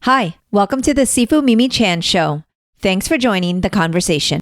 Hi, welcome to the ICYMI Chan Show. Thanks for joining the conversation.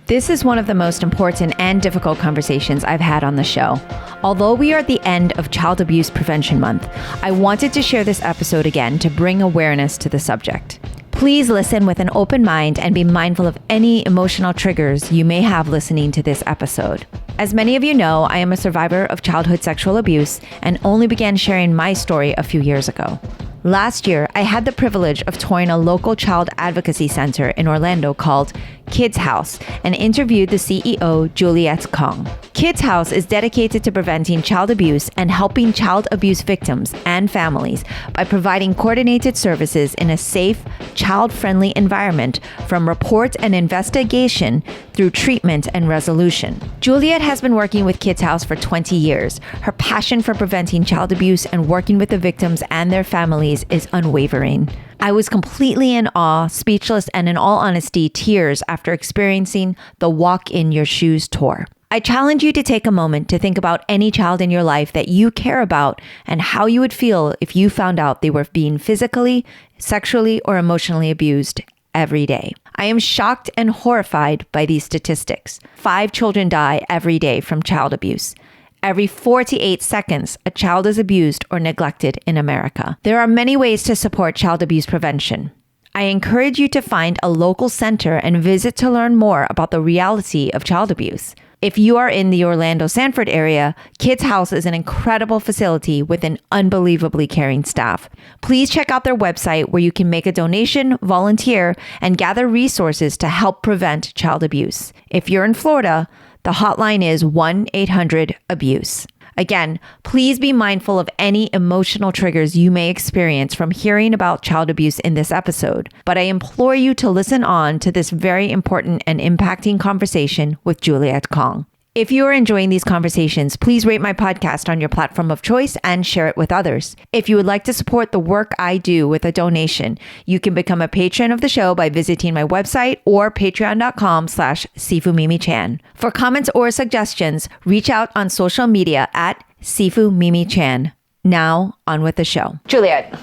This is one of the most important and difficult conversations I've had on the show. Although we are at the end of Child Abuse Prevention Month, I wanted to share this episode again to bring awareness to the subject. Please listen with an open mind and be mindful of any emotional triggers you may have listening to this episode. As many of you know, I am a survivor of childhood sexual abuse and only began sharing my story a few years ago. Last year, I had the privilege of touring a local child advocacy center in Orlando called Kids House and interviewed the CEO Juliette Kong. Kids House is dedicated to preventing child abuse and helping child abuse victims and families by providing coordinated services in a safe, child-friendly environment from report and investigation through treatment and resolution. Juliette has been working with Kids House for 20 years. Her passion for preventing child abuse and working with the victims and their families is unwavering. I was completely in awe, speechless, and in all honesty, tears after experiencing the Walk in Your Shoes tour. I challenge you to take a moment to think about any child in your life that you care about and how you would feel if you found out they were being physically, sexually, or emotionally abused every day. I am shocked and horrified by these statistics. 5 children die every day from child abuse. Every 48 seconds, a child is abused or neglected in America. There are many ways to support child abuse prevention. I encourage you to find a local center and visit to learn more about the reality of child abuse. If you are in the Orlando-Sanford area, Kids House is an incredible facility with an unbelievably caring staff. Please check out their website where you can make a donation, volunteer, and gather resources to help prevent child abuse. If you're in Florida, the hotline is 1-800-ABUSE. Again, please be mindful of any emotional triggers you may experience from hearing about child abuse in this episode, but I implore you to listen on to this very important and impacting conversation with Juliette Kong. If you are enjoying these conversations, please rate my podcast on your platform of choice and share it with others. If you would like to support the work I do with a donation, you can become a patron of the show by visiting my website or patreon.com/ICYMI-chan. For comments or suggestions, reach out on social media at ICYMI-chan. Now, on with the show. Juliette,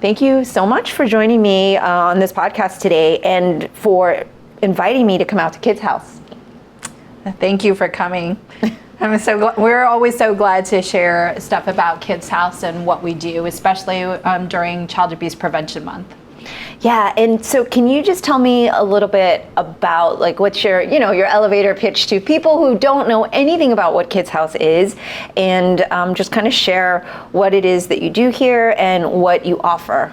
thank you so much for joining me on this podcast today and for inviting me to come out to Kids House. Thank you for coming. We're always so glad to share stuff about Kids House and what we do, especially during Child Abuse Prevention Month. Yeah, and so can you just tell me a little bit about what's your elevator pitch to people who don't know anything about what Kids House is, and just kind of share what it is that you do here and what you offer.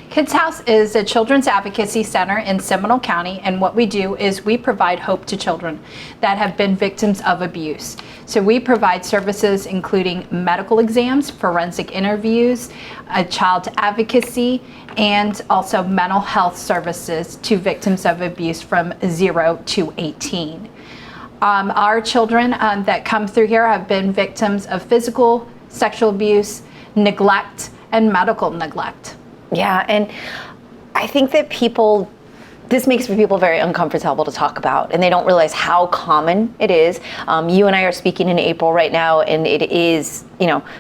Kids House is a children's advocacy center in Seminole County, and what we do is we provide hope to children that have been victims of abuse. So we provide services including medical exams, forensic interviews, child advocacy, and also mental health services to victims of abuse from 0 to 18. Our children that come through here have been victims of physical, sexual abuse, neglect, and medical neglect. Yeah, and I think that this makes people very uncomfortable to talk about, and they don't realize how common it is. You and I are speaking in April right now, and it is,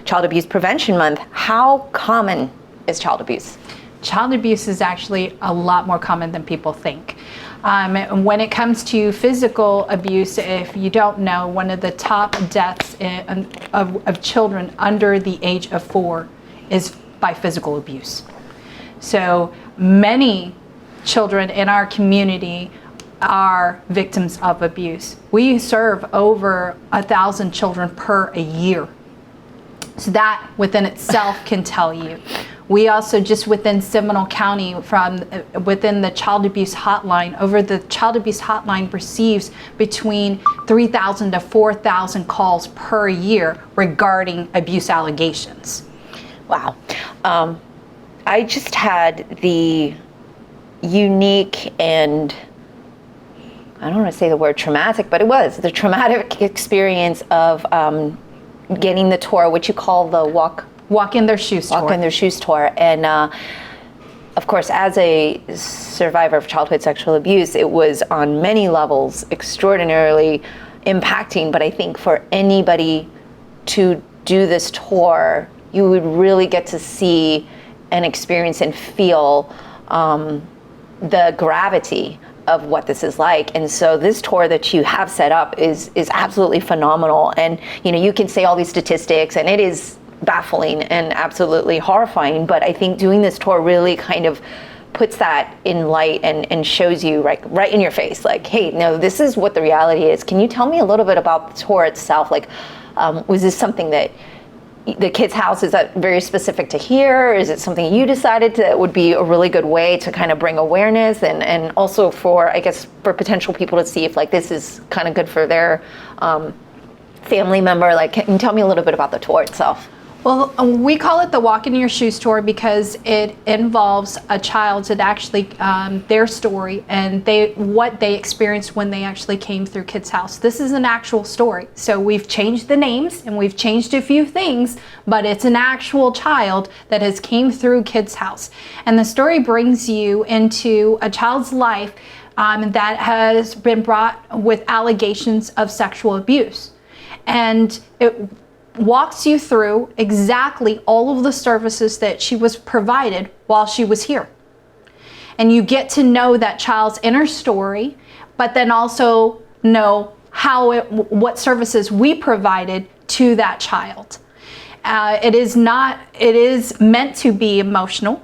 Child Abuse Prevention Month. How common is child abuse? Child abuse is actually a lot more common than people think. When it comes to physical abuse, if you don't know, one of the top deaths of children under the age of 4 is by physical abuse. So many children in our community are victims of abuse. We serve over 1,000 children per a year. So that within itself can tell you. We also, just within Seminole County, within the child abuse hotline, the child abuse hotline receives between 3,000 to 4,000 calls per year regarding abuse allegations. Wow. I just had the unique and, I don't want to say the word traumatic, but it was the traumatic experience of getting the tour, which you call the Walk in Their Shoes tour. Walk in Their Shoes tour. And of course, as a survivor of childhood sexual abuse, it was on many levels extraordinarily impacting. But I think for anybody to do this tour, you would really get to see and experience and feel the gravity of what this is like. And so this tour that you have set up is absolutely phenomenal. And you can say all these statistics, and it is baffling and absolutely horrifying, but I think doing this tour really kind of puts that in light and shows you right in your face, like, hey, no, this is what the reality is. Can you tell me a little bit about the tour itself? Like, was this something that the kids' house, is that very specific to here? Is it something you decided that would be a really good way to kind of bring awareness and also for, I guess, for potential people to see if like this is kind of good for their family member? Like, can you tell me a little bit about the tour itself? Well, we call it the Walk in Your Shoes tour because it involves a child's and actually their story and what they experienced when they actually came through Kids House. This is an actual story. So we've changed the names and we've changed a few things, but it's an actual child that has came through Kids House. And the story brings you into a child's life that has been brought with allegations of sexual abuse. And it walks you through exactly all of the services that she was provided while she was here. And you get to know that child's inner story, but then also know what services we provided to that child. It is meant to be emotional.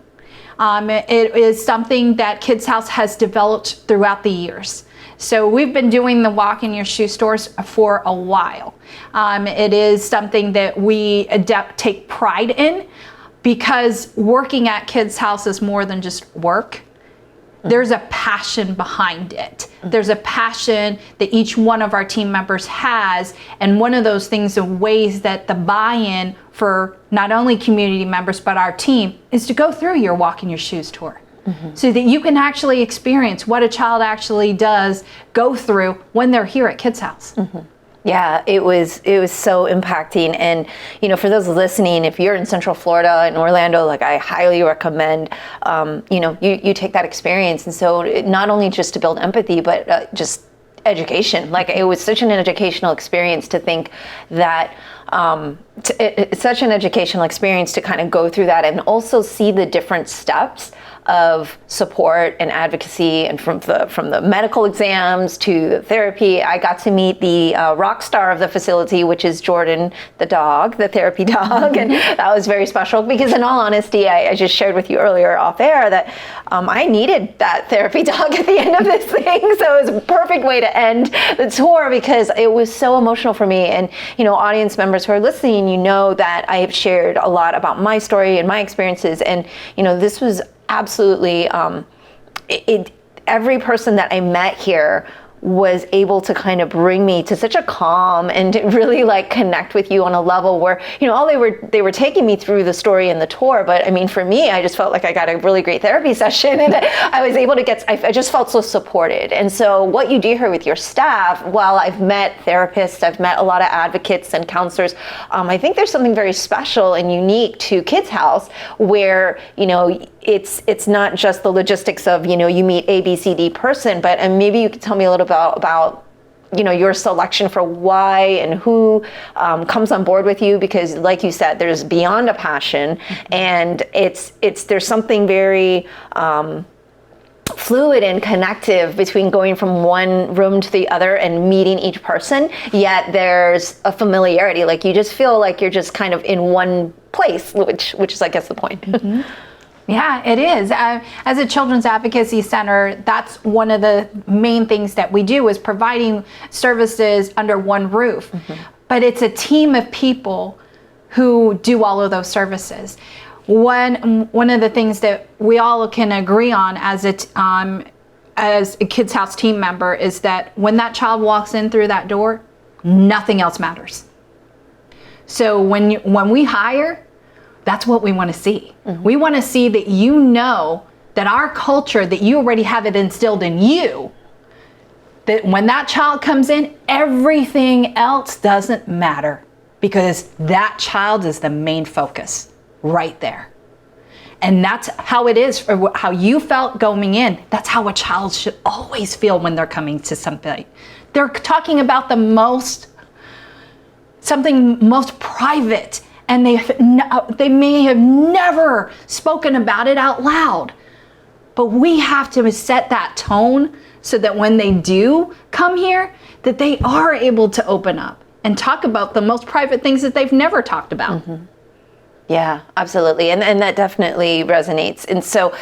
It is something that Kids House has developed throughout the years. So we've been doing the Walk in Your Shoes tours for a while. It is something that we take pride in because working at Kids House is more than just work. There's a passion behind it. There's a passion that each one of our team members has, and one of those things and ways that the buy-in for not only community members but our team is to go through your Walk in Your Shoes tour. So that you can actually experience what a child actually does go through when they're here at Kids House. Yeah, it was so impacting. And, for those listening, if you're in Central Florida in Orlando, like I highly recommend, you take that experience. And so not only just to build empathy, but just education. Like it was such an educational experience to think that it's such an educational experience to kind of go through that and also see the different steps of support and advocacy, and from the medical exams to the therapy. I got to meet the rock star of the facility, which is Jordan, the dog, the therapy dog, and that was very special because, in all honesty, I just shared with you earlier off air that I needed that therapy dog at the end of this thing, so it was a perfect way to end the tour because it was so emotional for me. And audience members who are listening, that I have shared a lot about my story and my experiences, and this was absolutely, every person that I met here was able to kind of bring me to such a calm and really like connect with you on a level where, all they were taking me through the story and the tour. But I mean, for me, I just felt like I got a really great therapy session and I was able to I just felt so supported. And so what you do here with your staff, while I've met therapists, I've met a lot of advocates and counselors, I think there's something very special and unique to Kids House where, it's not just the logistics of, you meet A, B, C, D person, but maybe you could tell me a little bit about your selection for why and who comes on board with you, because like you said, there's beyond a passion, and there's something very fluid and connective between going from one room to the other and meeting each person, yet there's a familiarity, like you just feel like you're just kind of in one place, which is I guess the point. Yeah, it is. As a children's advocacy center, that's one of the main things that we do is providing services under one roof. But it's a team of people who do all of those services. One of the things that we all can agree on as a Kids House team member is that when that child walks in through that door, nothing else matters. So when we hire, that's what we want to see. We want to see that that our culture, that you already have it instilled in you, that when that child comes in, everything else doesn't matter because that child is the main focus right there. And that's how it is, for how you felt going in. That's how a child should always feel when they're coming to something. They're talking about something most private, and they may have never spoken about it out loud. But we have to set that tone so that when they do come here, that they are able to open up and talk about the most private things that they've never talked about. Mm-hmm. Yeah, absolutely. And that definitely resonates. And so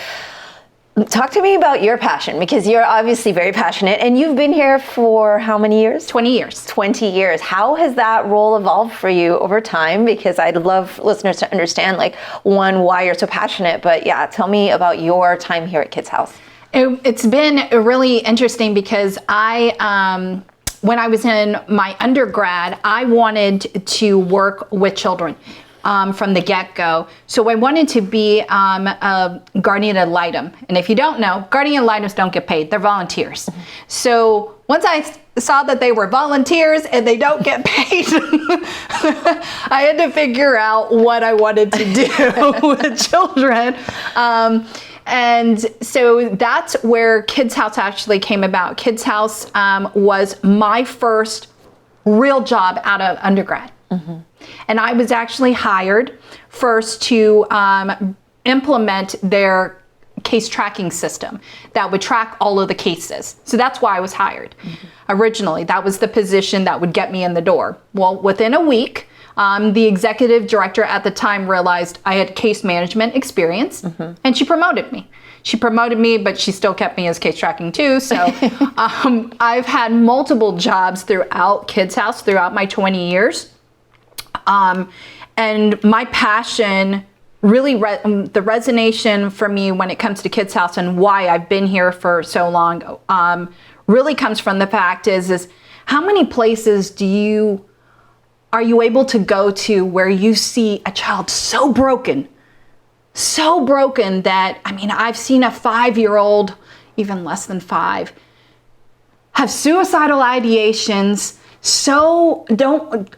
talk to me about your passion, because you're obviously very passionate, and you've been here for how many years? 20 years. 20 years. How has that role evolved for you over time? Because I'd love listeners to understand, like, one, why you're so passionate, but yeah, tell me about your time here at Kids House. It's been really interesting because when I was in my undergrad, I wanted to work with children. From the get-go. So I wanted to be a guardian ad litem. And if you don't know, guardian ad litems don't get paid. They're volunteers. Mm-hmm. So once I saw that they were volunteers and they don't get paid, I had to figure out what I wanted to do with children. And so that's where Kids House actually came about. Kids House was my first real job out of undergrad. Mm-hmm. And I was actually hired first to implement their case tracking system that would track all of the cases. So that's why I was hired. Mm-hmm. Originally, that was the position that would get me in the door. Well, within a week, the executive director at the time realized I had case management experience, mm-hmm. and she promoted me. She promoted me, but she still kept me as case tracking too. So I've had multiple jobs throughout Kids House throughout my 20 years. And my passion, really the resonation for me when it comes to Kids House and why I've been here for so long, really comes from the fact is how many places are you able to go to where you see a child so broken that, I mean, I've seen a 5-year-old, even less than 5, have suicidal ideations, so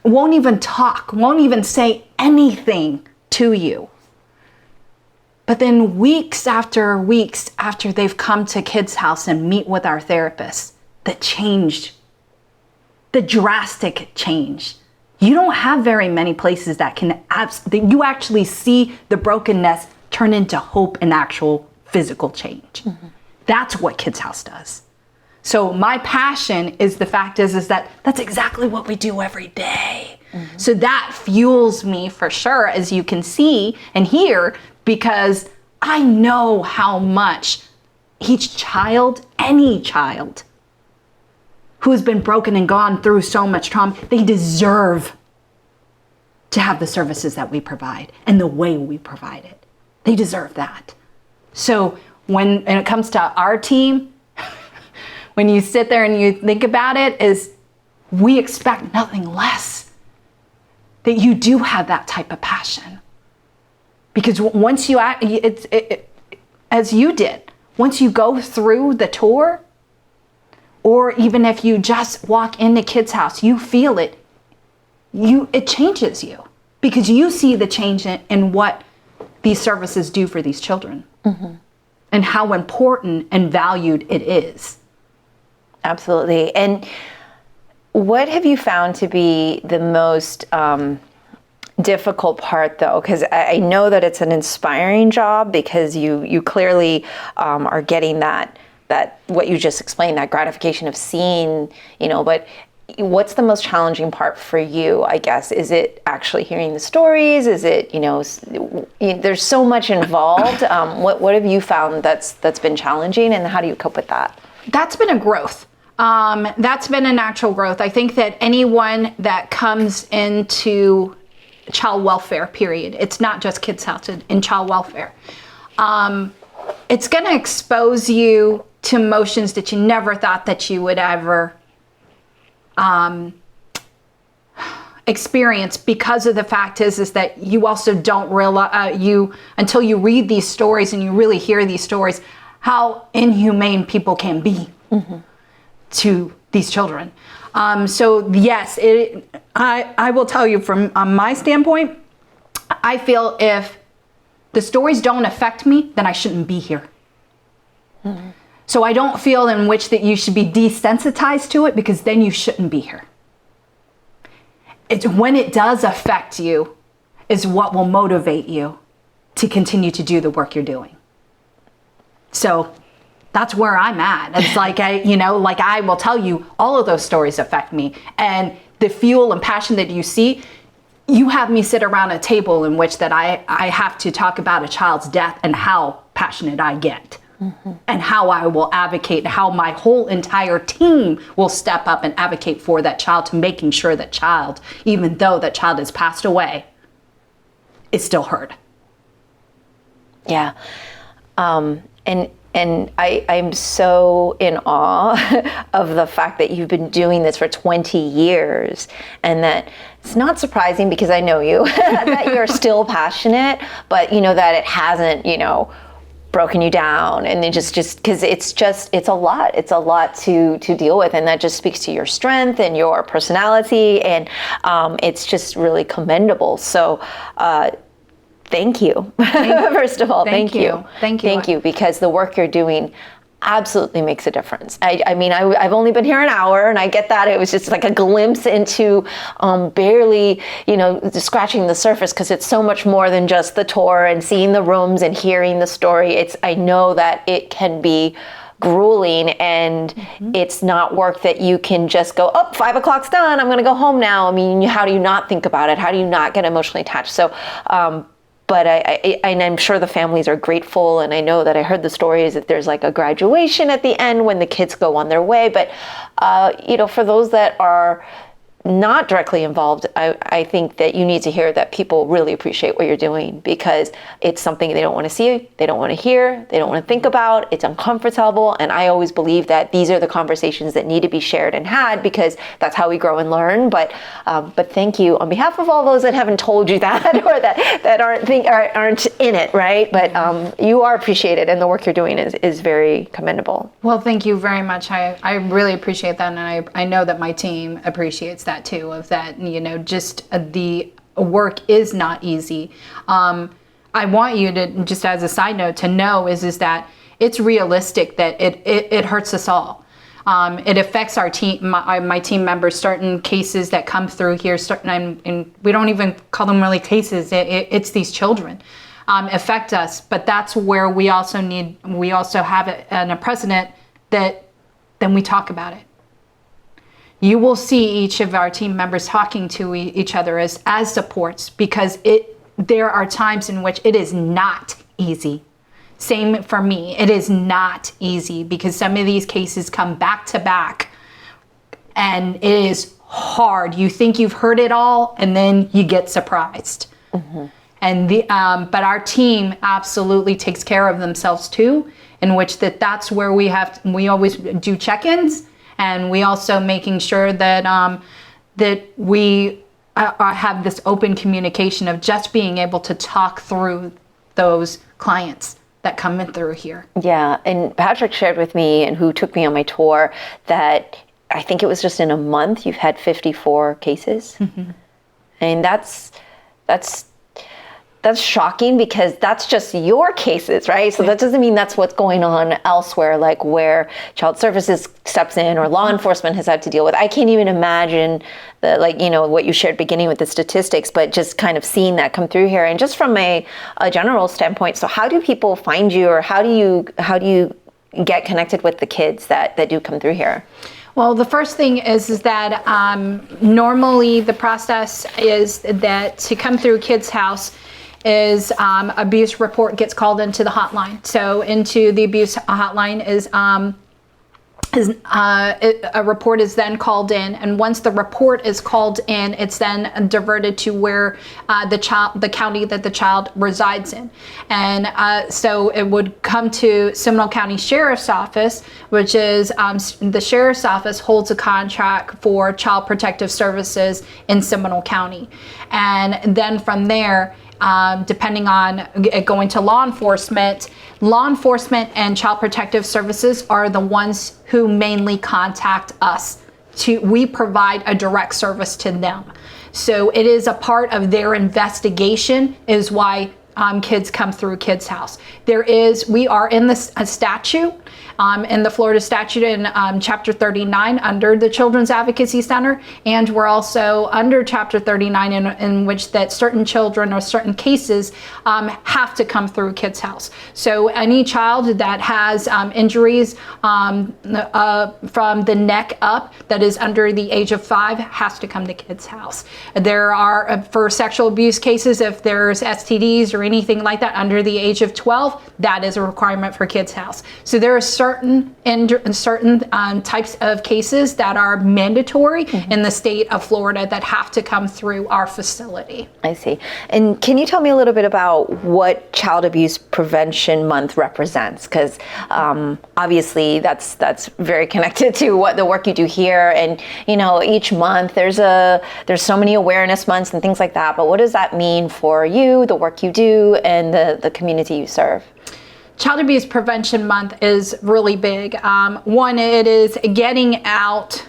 won't even talk, won't even say anything to you. But then weeks after they've come to Kids House and meet with our therapists, the drastic change. You don't have very many places that you actually see the brokenness turn into hope and actual physical change. Mm-hmm. That's what Kids House does. So my passion is the fact is that that's exactly what we do every day. Mm-hmm. So that fuels me for sure, as you can see and hear, because I know how much each child, any child who's been broken and gone through so much trauma, they deserve to have the services that we provide and the way we provide it. They deserve that. So when it comes to our team, when you sit there and you think about it, is we expect nothing less that you do have that type of passion. Because once you act, as you did, once you go through the tour, or even if you just walk into Kids House, you feel it. It changes you because you see the change in what these services do for these children, mm-hmm. and how important and valued it is. Absolutely. And what have you found to be the most difficult part, though? Because I know that it's an inspiring job, because you clearly are getting that what you just explained, that gratification of seeing, but what's the most challenging part for you, I guess? Is it actually hearing the stories? Is it, there's so much involved. What have you found that's been challenging, and how do you cope with that? That's been a growth. That's been a natural growth. I think that anyone that comes into child welfare, period, it's not just Kids House, in child welfare, it's going to expose you to emotions that you never thought that you would ever experience, because of the fact is that you also don't realize, until you read these stories and you really hear these stories, how inhumane people can be, mm-hmm. to these children. So yes, I will tell you from my standpoint, I feel if the stories don't affect me, then I shouldn't be here. So I don't feel in which that you should be desensitized to it, because then you shouldn't be here. It's when it does affect you is what will motivate you to continue to do the work you're doing. So that's where I'm at. It's like, I will tell you, all of those stories affect me. And the fuel and passion that you see, you have me sit around a table in which that I have to talk about a child's death and how passionate I get. And how I will advocate, how my whole entire team will step up and advocate for that child, to making sure that child, even though that child has passed away, is still heard. Yeah. And I'm so in awe of the fact that you've been doing this for 20 years, and that it's not surprising, because I know you, that you're still passionate, but that it hasn't, broken you down, and then just because it's a lot to deal with, and that just speaks to your strength and your personality, and it's just really commendable. So thank you. First of all, thank you, because the work you're doing absolutely makes a difference. I mean, I've only been here an hour, and I get that. It was just like a glimpse into barely, scratching the surface, because it's so much more than just the tour and seeing the rooms and hearing the story. I know that it can be grueling, and it's not work that you can just go, 5 o'clock's done, I'm going to go home now. I mean, how do you not think about it? How do you not get emotionally attached? So, but I'm sure the families are grateful, and I know that I heard the stories that there's like a graduation at the end when the kids go on their way. But, for those that are not directly involved, I think that you need to hear that people really appreciate what you're doing, because it's something they don't want to see, they don't want to hear, they don't want to think about, it's uncomfortable. And I always believe that these are the conversations that need to be shared and had, because that's how we grow and learn. But thank you on behalf of all those that haven't told you that, or that aren't in it, right? But you are appreciated, and the work you're doing is very commendable. Well, thank you very much. I really appreciate that, and I know that my team appreciates that too, of that, just the work is not easy. I want you to, just as a side note, to know is that it's realistic that it hurts us all. It affects our team, my team members, certain cases that come through here, and we don't even call them really cases, it's these children affect us. But that's where we also have a precedent that then we talk about it. You will see each of our team members talking to each other as supports, because there are times in which it is not easy. Same for me. It is not easy, because some of these cases come back to back, and it is hard. You think you've heard it all, and then you get surprised. And but our team absolutely takes care of themselves too, in which that's where we always do check-ins. And we also making sure that that we have this open communication of just being able to talk through those clients that come in through here. Yeah, and Patrick shared with me, and who took me on my tour, that I think it was just in a month you've had 54 cases. And that's shocking, because that's just your cases, right? So that doesn't mean that's what's going on elsewhere, like where child services steps in or law enforcement has had to deal with. I can't even imagine what you shared beginning with the statistics, but just kind of seeing that come through here. And just from a general standpoint, so how do people find you, or how do you get connected with the kids that do come through here? Well, the first thing is that normally the process is that to come through Kids House is abuse report gets called into the hotline. So into the abuse hotline is a report is then called in, and once the report is called in, it's then diverted to where the county that the child resides in, and so it would come to Seminole County Sheriff's Office, which is the Sheriff's Office holds a contract for Child Protective Services in Seminole County, and then from there, depending on it going to law enforcement and Child Protective Services are the ones who mainly contact us. We provide a direct service to them. So it is a part of their investigation, is why kids come through Kids House. We are in a statute, in the Florida statute in Chapter 39 under the Children's Advocacy Center, and we're also under Chapter 39 in which that certain children or certain cases have to come through Kids House. So any child that has injuries from the neck up that is under the age of 5 has to come to Kids House. There are, for sexual abuse cases, if there's STDs or anything like that under the age of 12, that is a requirement for Kids House. So there are certain types of cases that are mandatory in the state of Florida that have to come through our facility. I see. And can you tell me a little bit about what Child Abuse Prevention Month represents? Because obviously that's very connected to what the work you do here. And each month there's so many awareness months and things like that. But what does that mean for you, the work you do, and the community you serve? Child Abuse Prevention Month is really big. One, it is getting out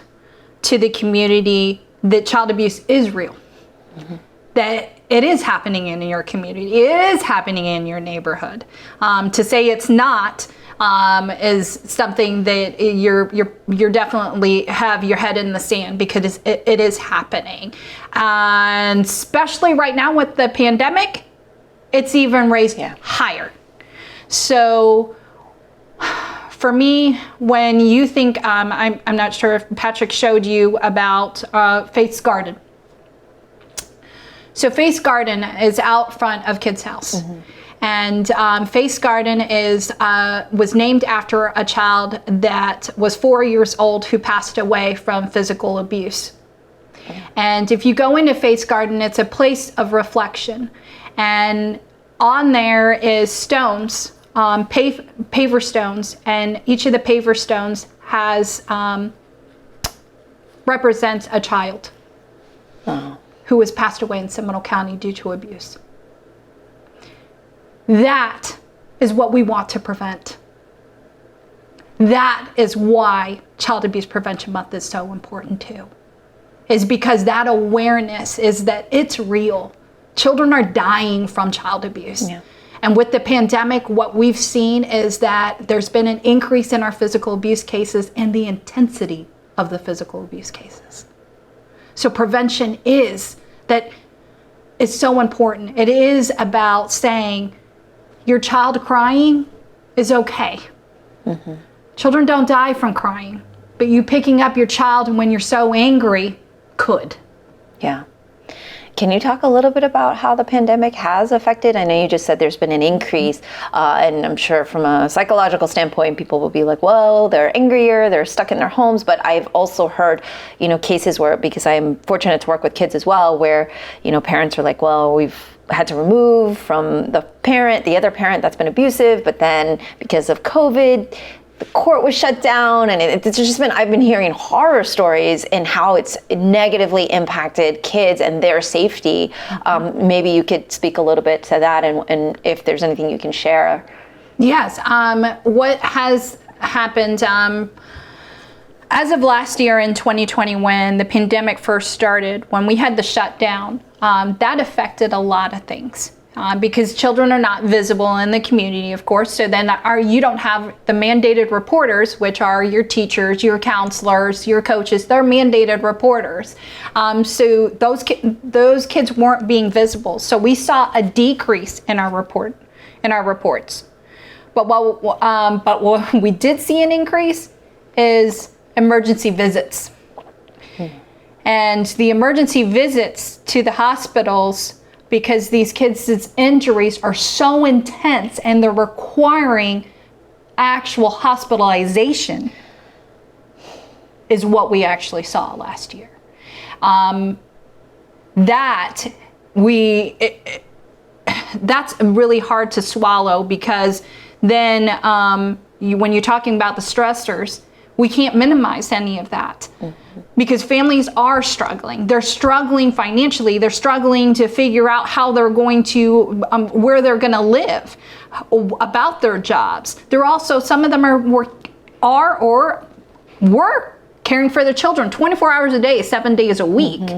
to the community that child abuse is real, that it is happening in your community, it is happening in your neighborhood. To say it's not is something that you're definitely have your head in the sand, because it is happening. And especially right now with the pandemic, it's even raised higher. So for me, when you think, I'm not sure if Patrick showed you about Faith's Garden. So Faith's Garden is out front of Kids House. And Faith's Garden was named after a child that was 4 years old who passed away from physical abuse. And if you go into Faith's Garden, it's a place of reflection. And on there is stones, paver stones, and each of the paver stones has represents a child who has passed away in Seminole County due to abuse. That is what we want to prevent. That is why Child Abuse Prevention Month is so important too, is because that awareness is that it's real. Children are dying from child abuse. And with the pandemic, what we've seen is that there's been an increase in our physical abuse cases and the intensity of the physical abuse cases. So prevention is so important. It is about saying your child crying is okay. Children don't die from crying, but you picking up your child when you're so angry could. Yeah. Can you talk a little bit about how the pandemic has affected? I know you just said there's been an increase, and I'm sure from a psychological standpoint, people will be like, well, they're angrier, they're stuck in their homes. But I've also heard, cases where, because I'm fortunate to work with kids as well, where, parents are like, well, we've had to remove from the other parent that's been abusive, but then because of COVID, the court was shut down, and it's just been, I've been hearing horror stories and how it's negatively impacted kids and their safety. Maybe you could speak a little bit to that, and if there's anything you can share. Yes. What has happened, as of last year in 2020, when the pandemic first started, when we had the shutdown, that affected a lot of things. Because children are not visible in the community, of course, so then you don't have the mandated reporters, which are your teachers, your counselors, your coaches. They're mandated reporters. So those kids weren't being visible. So we saw a decrease in our reports. But what we did see an increase is emergency visits. And the emergency visits to the hospitals, because these kids' injuries are so intense and they're requiring actual hospitalization, is what we actually saw last year. That's really hard to swallow, because then when you're talking about the stressors, we can't minimize any of that. Because families are struggling. They're struggling financially. They're struggling to figure out how they're going to, where they're going to live, about their jobs. They're also, some of them were caring for their children 24 hours a day, 7 days a week.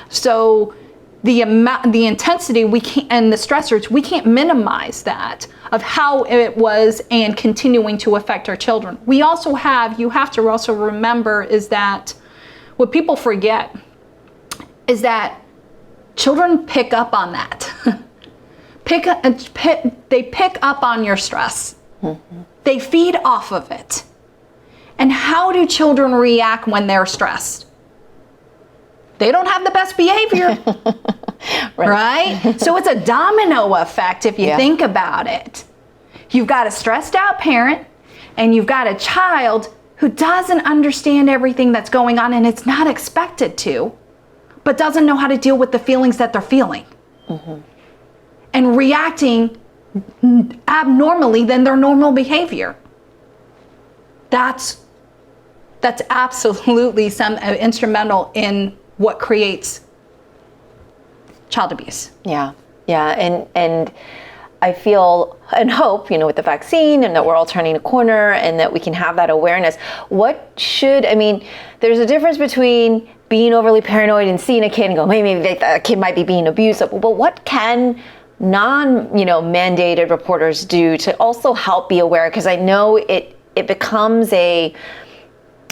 So the amount, the intensity, we can't, and the stressors, we can't minimize that of how it was and continuing to affect our children. We also have, you have to also remember is that what people forget is that children pick up on that. They pick up on your stress. Mm-hmm. They feed off of it. And how do children react when they're stressed? They don't have the best behavior, right? So it's a domino effect if you think about it. You've got a stressed out parent and you've got a child who doesn't understand everything that's going on, and it's not expected to, but doesn't know how to deal with the feelings that they're feeling. Mm-hmm. And reacting abnormally than their normal behavior. That's absolutely instrumental in what creates child abuse. Yeah, and I feel and hope, with the vaccine and that we're all turning a corner and that we can have that awareness. There's a difference between being overly paranoid and seeing a kid and go, maybe that kid might be being abusive, but what can mandated reporters do to also help be aware? Because I know it becomes a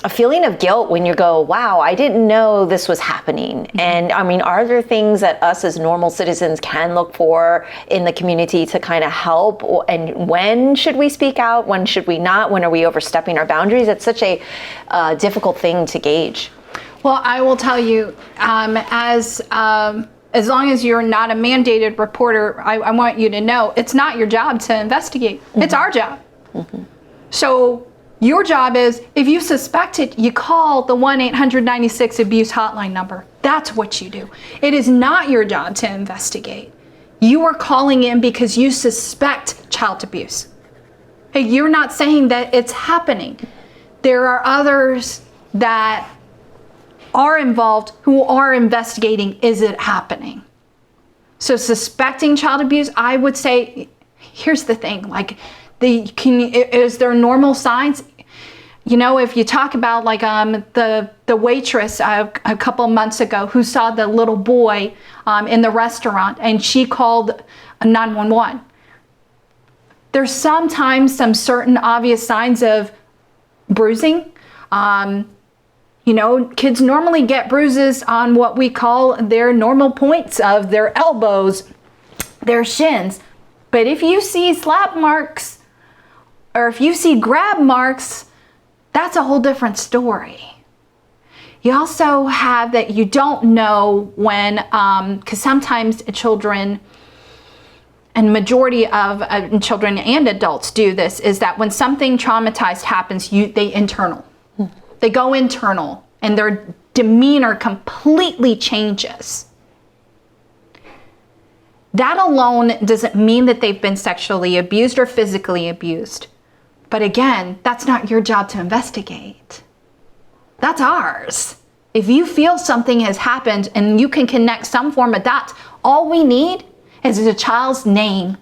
feeling of guilt when you go, wow, I didn't know this was happening. Mm-hmm. And are there things that us as normal citizens can look for in the community to kind of help? And when should we speak out? When should we not? When are we overstepping our boundaries? It's such a difficult thing to gauge. Well, I will tell you, as long as you're not a mandated reporter, I want you to know it's not your job to investigate. Mm-hmm. It's our job. Mm-hmm. So your job is, if you suspect it, you call the 1-800-96-ABUSE hotline number. That's what you do. It is not your job to investigate. You are calling in because you suspect child abuse. Hey, you're not saying that it's happening. There are others that are involved who are investigating, is it happening? So suspecting child abuse, I would say, here's the thing, is there normal signs? If you talk about the waitress a couple months ago who saw the little boy in the restaurant and she called 911. There's sometimes some certain obvious signs of bruising. Kids normally get bruises on what we call their normal points of their elbows, their shins. But if you see slap marks or if you see grab marks, that's a whole different story. You also have that you don't know when, because sometimes children, and majority of children and adults do this, is that when something traumatized happens, they internal. They go internal and their demeanor completely changes. That alone doesn't mean that they've been sexually abused or physically abused. But again, that's not your job to investigate. That's ours. If you feel something has happened and you can connect some form of dots, all we need is a child's name.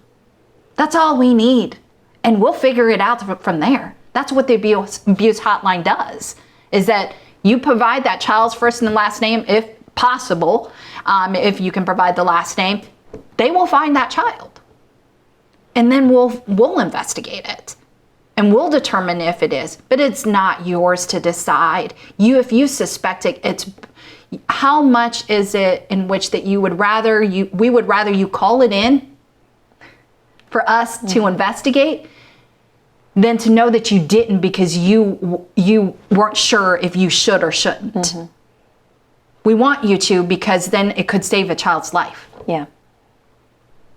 That's all we need. And we'll figure it out from there. That's what the abuse hotline does, is that you provide that child's first and last name, if possible. If you can provide the last name, they will find that child. And then we'll investigate it. And we'll determine if it is. But it's not yours to decide. If you suspect it, it's how much is it in which that we would rather you call it in for us to investigate than to know that you didn't because you weren't sure if you should or shouldn't. Mm-hmm. We want you to, because then it could save a child's life. Yeah.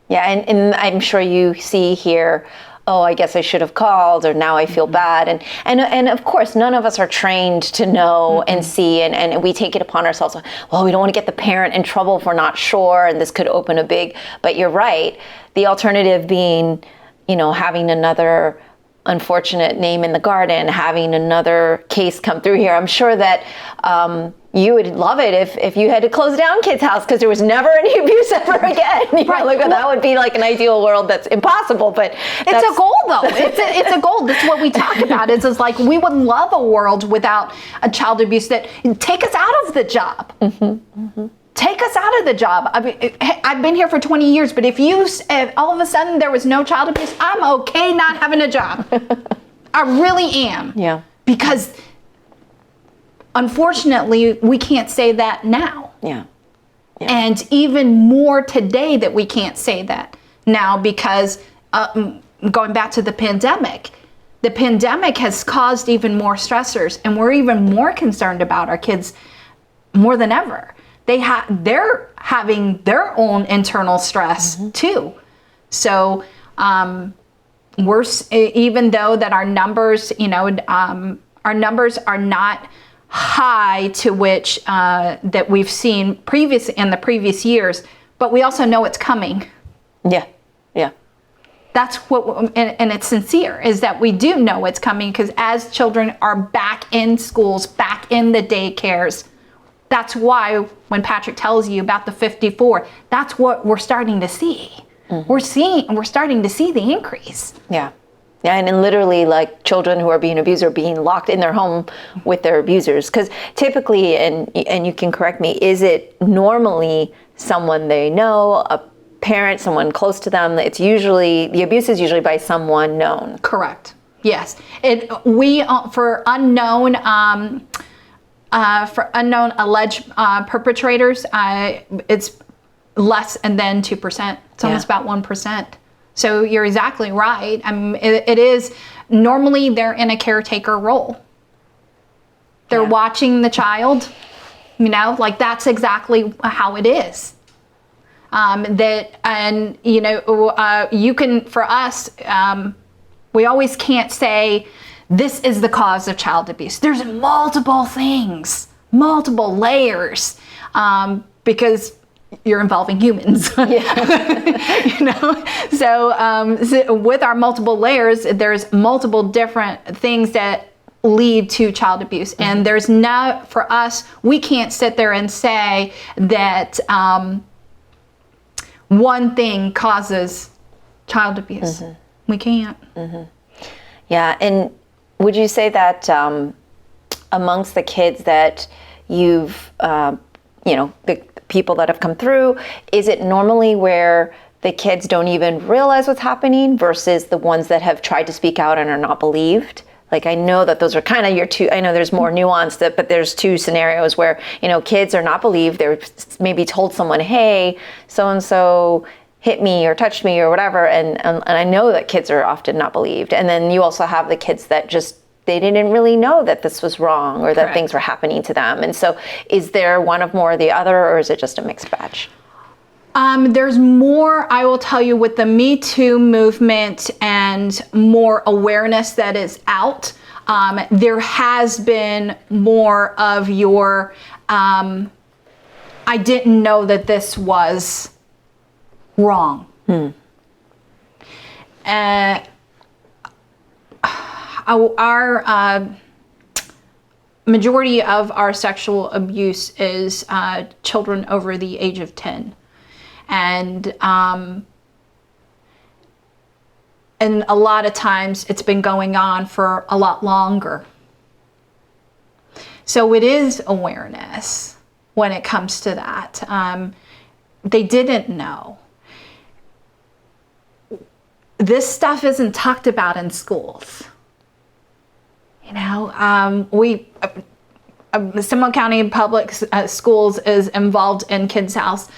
Yeah, and I'm sure you see here, oh, I guess I should have called, or now I feel bad. And of course, none of us are trained to know and see, and we take it upon ourselves. Well, we don't want to get the parent in trouble if we're not sure, and this could open but you're right. The alternative being, having another unfortunate name in the garden, having another case come through here. I'm sure that you would love it if you had to close down Kid's House because there was never any abuse ever again. That would be like an ideal world that's impossible, but it's a goal though. It's a goal. That's what we talk about. It's like we would love a world without a child abuse that take us out of the job. Mm-hmm. Mm-hmm. take us out of the job. I mean, I've been here for 20 years, but if all of a sudden there was no child abuse, I'm okay not having a job. I really am. Yeah. Because unfortunately, we can't say that now. Yeah. And even more today that we can't say that now because going back to the pandemic has caused even more stressors, and we're even more concerned about our kids more than ever. They're having their own internal stress too. So we're, even though that our numbers, our numbers are not high to which that we've seen in the previous years, but we also know it's coming. Yeah. That's what, and it's sincere, is that we do know it's coming, because as children are back in schools, back in the daycares, that's why when Patrick tells you about the 54, that's what we're starting to see. We're starting to see the increase. Yeah, and then literally, like, children who are being abused are being locked in their home with their abusers. Because typically, and you can correct me, is it normally someone they know, a parent, someone close to them? It's usually, the abuse is usually by someone known. Correct. Yes. For unknown alleged perpetrators, it's less than 2%. It's almost about 1%. So you're exactly right. I mean, it is, normally they're in a caretaker role. They're watching the child, like that's exactly how it is. You can, for us, we always can't say this is the cause of child abuse. There's multiple things, multiple layers, because you're involving humans. So with our multiple layers, there's multiple different things that lead to child abuse. And there's not, for us, we can't sit there and say that one thing causes child abuse. We can't. Yeah, and would you say that amongst the kids that you've, the people that have come through, is it normally where the kids don't even realize what's happening versus the ones that have tried to speak out and are not believed? Like, I know that those are kind of your two, I know there's more nuance, but there's two scenarios where, kids are not believed. They're maybe told someone, hey, so-and-so hit me or touched me or whatever. And I know that kids are often not believed. And then you also have the kids that just, they didn't really know that this was wrong or that things were happening to them. And so is there one of more or the other, or is it just a mixed batch? There's more, I will tell you, with the Me Too movement and more awareness that is out, there has been more of your, I didn't know that this was wrong. Our majority of our sexual abuse is children over the age of 10. And a lot of times it's been going on for a lot longer. So it is awareness when it comes to that. They didn't know. This stuff isn't talked about in schools. Seminole County Public Schools is involved in Kids House.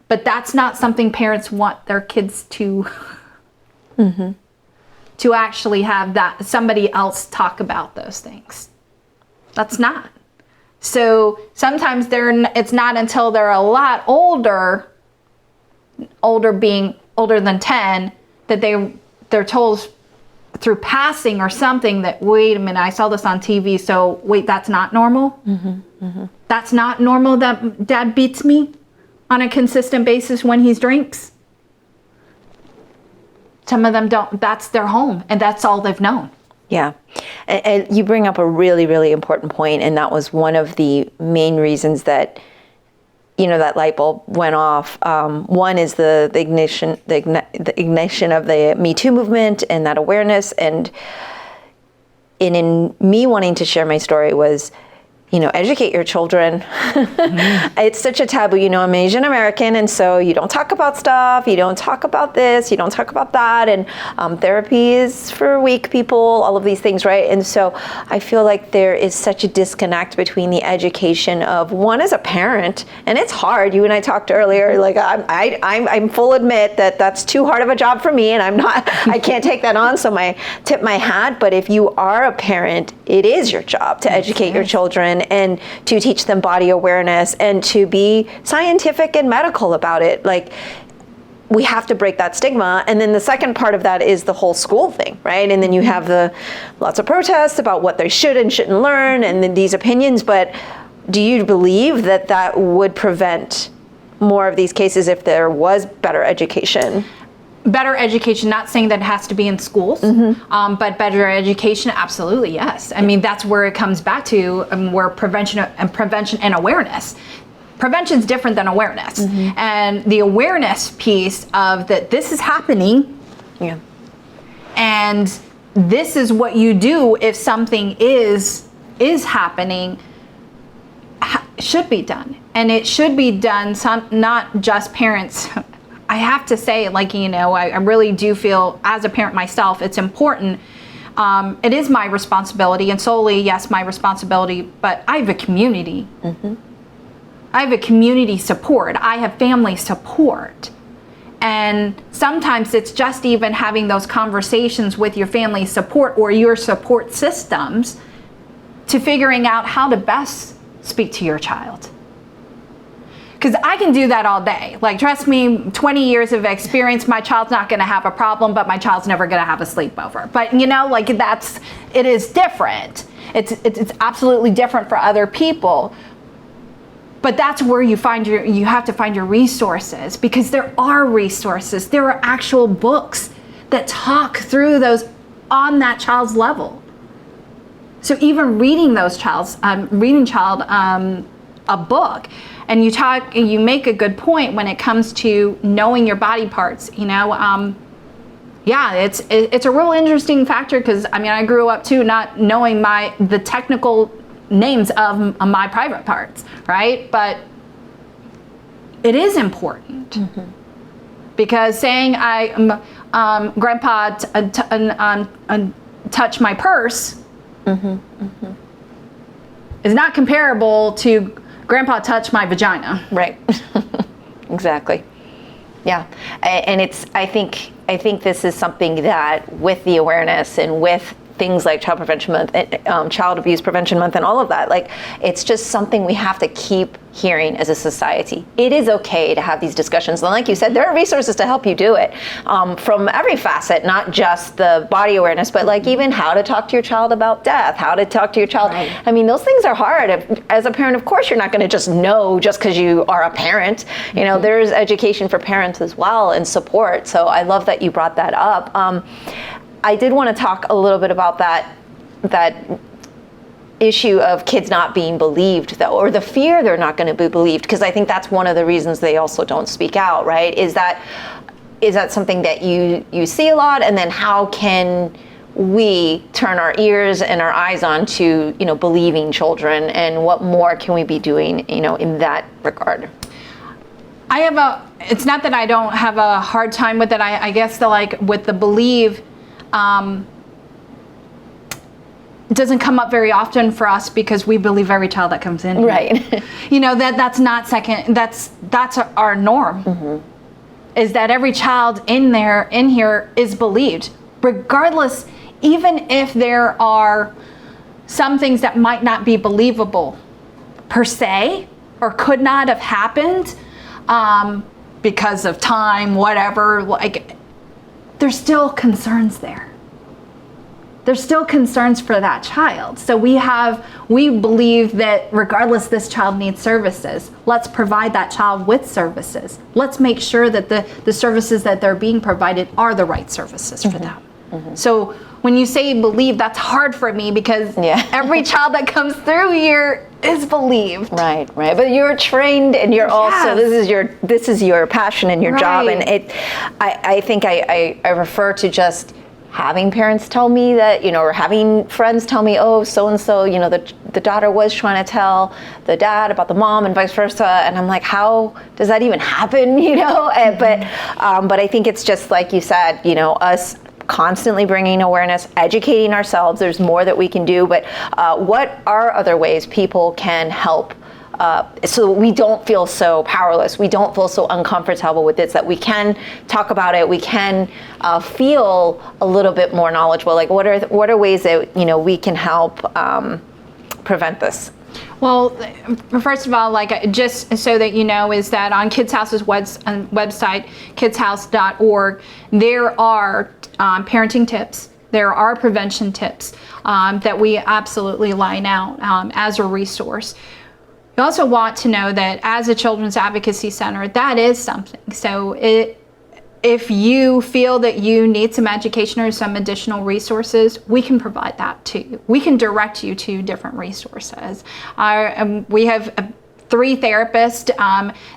But that's not something parents want their kids to actually have that somebody else talk about those things. That's not. So sometimes it's not until they're a lot older being older than 10, that they're told through passing or something that, wait a minute, I saw this on TV, so wait, that's not normal? That's not normal that dad beats me on a consistent basis when he drinks? Some of them don't. That's their home, and that's all they've known. Yeah. And you bring up a really, really important point, and that was one of the main reasons that, that light bulb went off. One is the ignition of the Me Too movement and that awareness. And in me wanting to share my story was, educate your children. It's such a taboo. I'm Asian American, and so you don't talk about stuff, you don't talk about this, you don't talk about that, and therapy is for weak people, all of these things, right? And so I feel like there is such a disconnect between the education of one as a parent, and it's hard. You and I talked earlier, like I'm full admit that that's too hard of a job for me, and I can't take that on, so tip my hat. But if you are a parent, it is your job to educate your children and to teach them body awareness and to be scientific and medical about it. Like, we have to break that stigma. And then the second part of that is the whole school thing, right? And then you have lots of protests about what they should and shouldn't learn, and then these opinions. But do you believe that would prevent more of these cases if there was better education? Better education, not saying that it has to be in schools, but better education, absolutely, yes. I mean, that's where it comes back to where prevention and awareness. Prevention is different than awareness. And the awareness piece of that this is happening, and this is what you do if something is happening, should be done. And it should be done, not just parents. I have to say, I really do feel as a parent myself, it's important. It is my responsibility, and solely, yes, my responsibility, but I have a community. I have a community support. I have family support. And sometimes it's just even having those conversations with your family support or your support systems to figuring out how to best speak to your child. Because I can do that all day. Like, trust me, 20 years of experience, my child's not going to have a problem, but my child's never going to have a sleepover. But it is different. It's absolutely different for other people. But that's where you have to find your resources, because there are resources. There are actual books that talk through those on that child's level. So even reading a book. And you make a good point when it comes to knowing your body parts. It's a real interesting factor, because I grew up too not knowing the technical names of my private parts, right? But it is important, because saying Grandpa touch my purse is not comparable to Grandpa touched my vagina. Right. Exactly. Yeah. And I think this is something that, with the awareness and with things like Child Prevention Month, Child Abuse Prevention Month, and all of that, it's just something we have to keep hearing as a society. It is okay to have these discussions. And like you said, there are resources to help you do it from every facet, not just the body awareness, but even how to talk to your child about death, how to talk to your child. Right. Those things are hard. As a parent, of course, you're not going to just know just because you are a parent. There's education for parents as well, and support. So I love that you brought that up. I did want to talk a little bit about that issue of kids not being believed, though, or the fear they're not going to be believed, because I think that's one of the reasons they also don't speak out, right? Is that something that you see a lot? And then how can we turn our ears and our eyes on to, believing children, and what more can we be doing, in that regard? It's not that I don't have a hard time with it. I guess with the believe, it doesn't come up very often for us, because we believe every child that comes in. Right. That's not second. That's our norm. Is that every child in here is believed, regardless, even if there are some things that might not be believable per se, or could not have happened because of time, whatever. There's still concerns there. There's still concerns for that child. So we believe that regardless, this child needs services. Let's provide that child with services. Let's make sure that the services that they're being provided are the right services for them. So when you say believe, that's hard for me, because every child that comes through here is believed. Right. But you're trained, and you're also, this is your passion and your job. And I think I refer to just having parents tell me that, or having friends tell me, oh, so-and-so, the daughter was trying to tell the dad about the mom and vice versa. And I'm like, how does that even happen, But I think it's just like you said, us constantly bringing awareness, educating ourselves. There's more that we can do, but what are other ways people can help so we don't feel so powerless, we don't feel so uncomfortable with this, that we can talk about it, we can feel a little bit more knowledgeable? Like what are ways that we can help prevent this? Well, first of all, like just so that you know, is that on Kids House's website, kidshouse.org, there are parenting tips. There are prevention tips that we absolutely line out as a resource. You also want to know that as a Children's Advocacy Center, that is something. So if you feel that you need some education or some additional resources, we can provide that to you. We can direct you to different resources. We have 3 therapists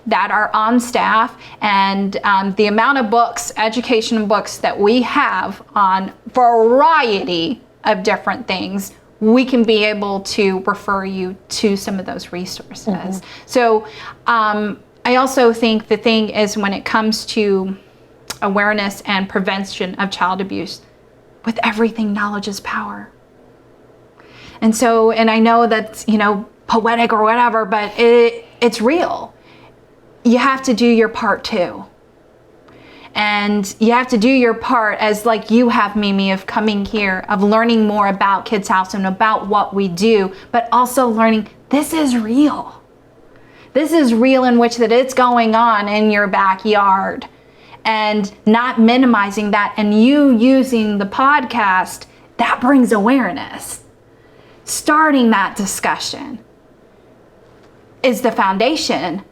that are on staff, and the amount of books, education books that we have on variety of different things, we can be able to refer you to some of those resources. Mm-hmm. So I also think the thing is, when it comes to awareness and prevention of child abuse, with everything, knowledge is power. And so, and I know that's, poetic or whatever, but it's real. You have to do your part too. And you have to do your part, as like you have, Mimi, of coming here, of learning more about Kids House and about what we do, but also learning this is real. This is real, in which that it's going on in your backyard, and not minimizing that. And you using the podcast, that brings awareness. Starting that discussion is the foundation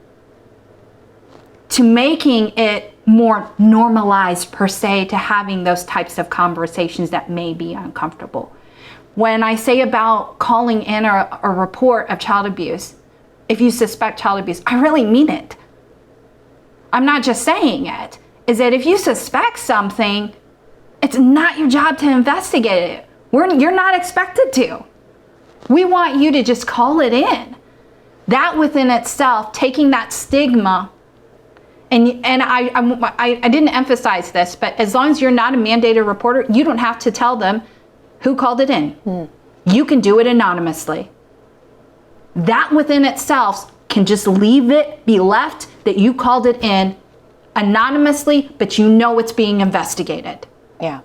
to making it more normalized, per se, to having those types of conversations that may be uncomfortable. When I say about calling in a report of child abuse, if you suspect child abuse, I really mean it. I'm not just saying it. Is that if you suspect something, it's not your job to investigate it. You're not expected to. We want you to just call it in. That within itself, taking that stigma. And I didn't emphasize this, but as long as you're not a mandated reporter, you don't have to tell them who called it in. You can do it anonymously. That within itself can just be left that you called it in anonymously, but it's being investigated. Yeah.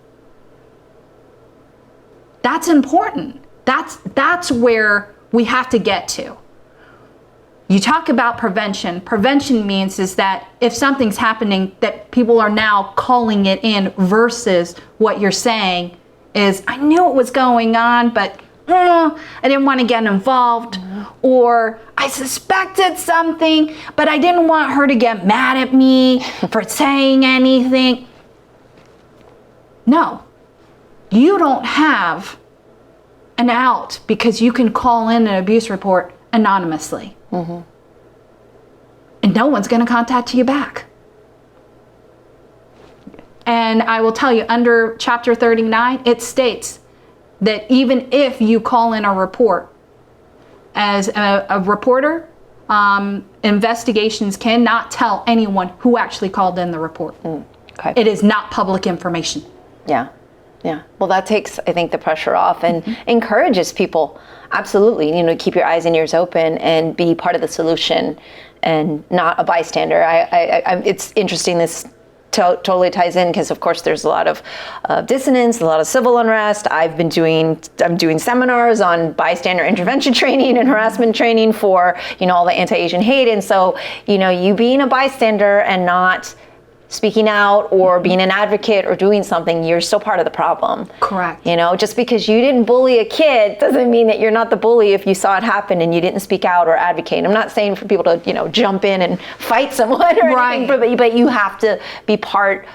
That's important. That's where we have to get to. You talk about prevention. Prevention means is that if something's happening, that people are now calling it in, versus what you're saying is, I knew it was going on, but I didn't want to get involved. Mm-hmm. Or I suspected something, but I didn't want her to get mad at me for saying anything. No, you don't have an out, because you can call in an abuse report anonymously. Mm-hmm. And no one's going to contact you back. And I will tell you, under Chapter 39, it states that even if you call in a report, as a reporter, investigations cannot tell anyone who actually called in the report. Okay. It is not public information. Yeah. Yeah. Well, that takes, I think, the pressure off, and encourages people, absolutely, keep your eyes and ears open and be part of the solution and not a bystander. It's interesting, this totally ties in, because of course there's a lot of dissonance, a lot of civil unrest. I'm doing seminars on bystander intervention training and harassment training for, all the anti-Asian hate. And so, you being a bystander and not speaking out or being an advocate or doing something, you're still part of the problem. Correct. Just because you didn't bully a kid doesn't mean that you're not the bully if you saw it happen and you didn't speak out or advocate. I'm not saying for people to, jump in and fight someone or anything, but you have to be part.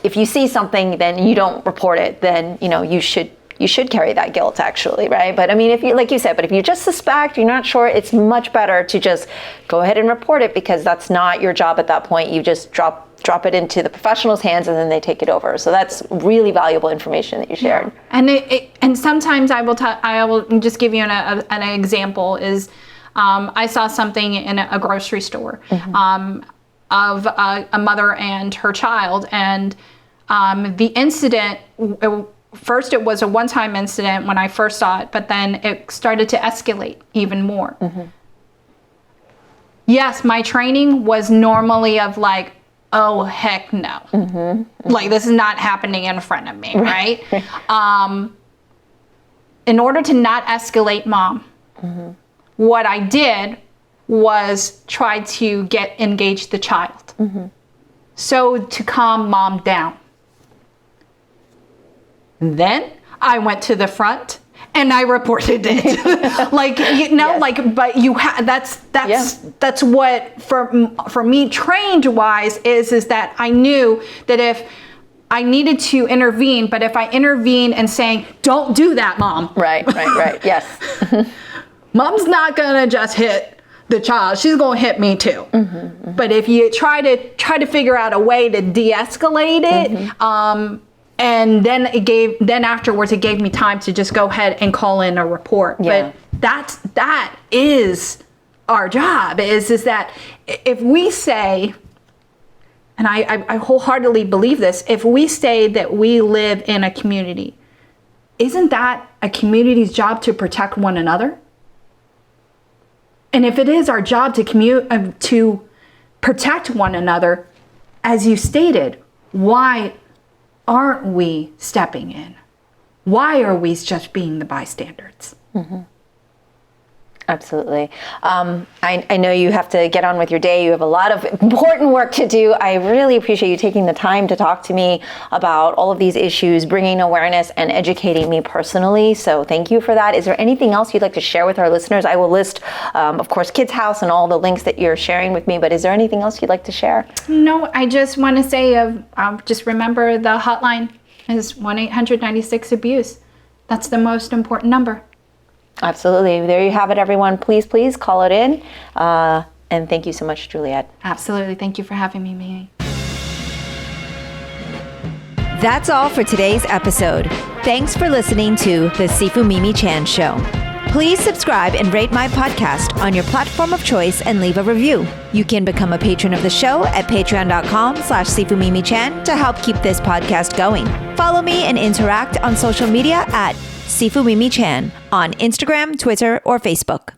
If you see something, then you don't report it, then, you should you should carry that guilt actually, right? But I mean, if you, like you said, but if you just suspect, you're not sure, it's much better to just go ahead and report it, because that's not your job at that point. You just drop it into the professional's hands, and then they take it over. So that's really valuable information that you shared. Yeah. And sometimes I will just give you an example is, I saw something in a grocery store of a mother and her child, and the incident, first it was a one-time incident when I first saw it, but then it started to escalate even more. Yes, my training was normally of like, oh, heck no. Like, this is not happening in front of me, right? In order to not escalate mom, what I did was try to engage the child. So to calm mom down. Then I went to the front and I reported it. Like, you know, like, but that's what for me, trained wise, is that I knew that if I needed to intervene, but if I intervene and saying, don't do that, mom. Right, yes. Mom's not gonna just hit the child, she's gonna hit me too. But if you try to figure out a way to de-escalate it, and then afterwards it gave me time to just go ahead and call in a report. But that is our job, is that if we say, and I wholeheartedly believe this, if we say that we live in a community, isn't that a community's job to protect one another? And if it is our job to protect one another, as you stated, why aren't we stepping in? Why are we just being the bystanders? Absolutely. I know you have to get on with your day. You have a lot of important work to do. I really appreciate you taking the time to talk to me about all of these issues, bringing awareness and educating me personally. So thank you for that. Is there anything else you'd like to share with our listeners? I will list, of course, Kids House and all the links that you're sharing with me, but is there anything else you'd like to share? No, I just want to say, just remember the hotline is 1-800-96-ABUSE. That's the most important number. Absolutely. There you have it, everyone. Please call it in. And thank you so much, Juliette. Absolutely. Thank you for having me, Mimi. That's all for today's episode. Thanks for listening to the Sifu Mimi Chan Show. Please subscribe and rate my podcast on your platform of choice and leave a review. You can become a patron of the show at patreon.com/SifuMimiChan to help keep this podcast going. Follow me and interact on social media at Sifu Mimi Chan on Instagram, Twitter, or Facebook.